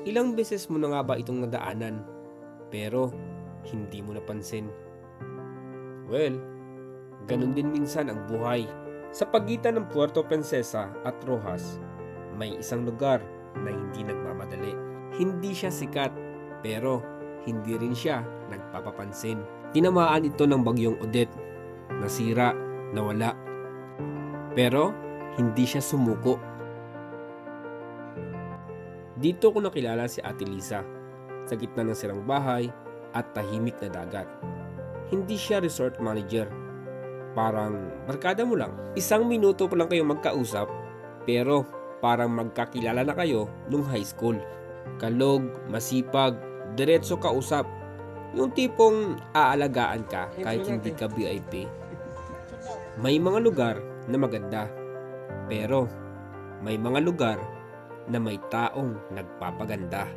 Ilang beses mo na nga ba itong nadaanan, pero hindi mo napansin? Well, ganun din minsan ang buhay. Sa pagitan ng Puerto Princesa at Roxas, may isang lugar na hindi nagmamadali. Hindi siya sikat, pero hindi rin siya nagpapapansin. Tinamaan ito ng bagyong Odette, nasira, nawala. Pero hindi siya sumuko. Dito ko nakilala si Ate Lisa, sa gitna ng sirang bahay at tahimik na dagat. Hindi siya resort manager. Parang barkada mo lang. Isang minuto pa lang kayo magkausap, pero parang magkakilala na kayo nung high school. Kalog, masipag, diretso kausap. Yung tipong aalagaan ka kahit hindi ka VIP. May mga lugar na maganda, pero may mga lugar na may taong nagpapaganda.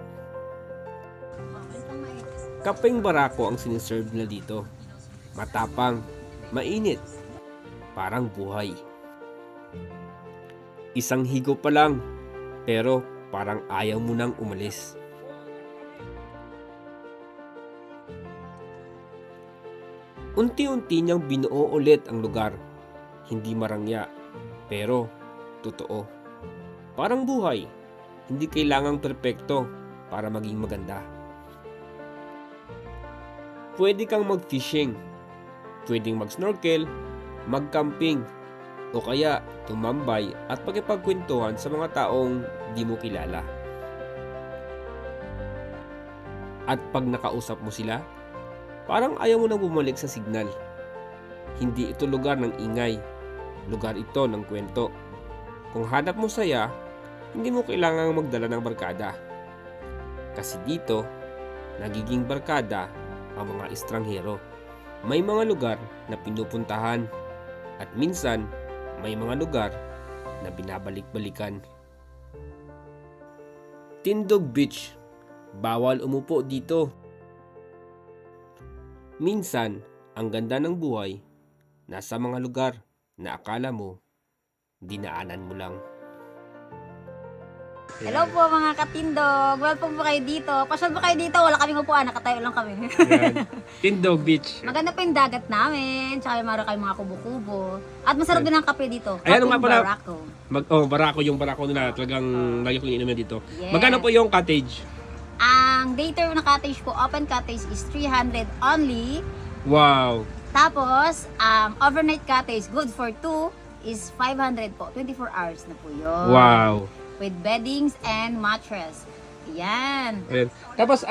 Kapeng barako ang siniserve nila dito. Matapang, mainit, parang buhay. Isang higo pa lang, pero parang ayaw mo nang umalis. Unti-unti niyang binuo ulit ang lugar. Hindi marangya, pero totoo. Parang buhay, hindi kailangang perpekto para maging maganda. Pwede kang mag-fishing, pwedeng mag-snorkel, mag-camping, o kaya tumambay at pakipagkwentuhan sa mga taong di mo kilala. At pag nakausap mo sila, parang ayaw mo nang bumalik sa signal. Hindi ito lugar ng ingay, lugar ito ng kwento. Kung hanap mo saya, hindi mo kailangang magdala ng barkada. Kasi dito, nagiging barkada ang mga estranghero. May mga lugar na pinupuntahan at minsan may mga lugar na binabalik-balikan. Tindog Beach. Bawal umupo dito. Minsan, ang ganda ng buhay nasa mga lugar na akala mo dinaanan mo lang. Hello po mga katindog. Welcome po kayo dito. Pasyal po kayo dito. Wala kaming upuan. Nakatayo lang kami. Tindog Beach. Maganda po yung dagat namin. Tsaka meron kayong mga kubo-kubo. At masarap din ang kape dito. Ayan nga Kapeng pala. Barako. Barako yung barako nila. Talagang lagi kong inumin dito. Yes. Magkano po yung cottage? Ang day term na cottage po, open cottage is 300 only. Wow. Tapos, ang overnight cottage, good for 2, is 500 po. 24 hours na po yun. Wow. With beddings and mattress. Yan. Ayan. Tapos,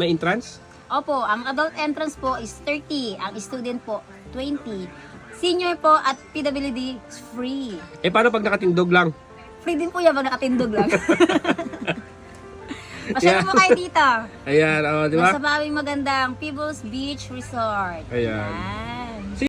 may entrance? Opo, ang adult entrance po is 30. Ang student po, 20. Senior po at PWD is free. Eh, paano pag nakatindog lang? Free din po yan pag nakatindog lang. Masyado po kayo dito. Ayan, di ba? Nasa babing magandang Pebbles Beach Resort. Ayan. Yan.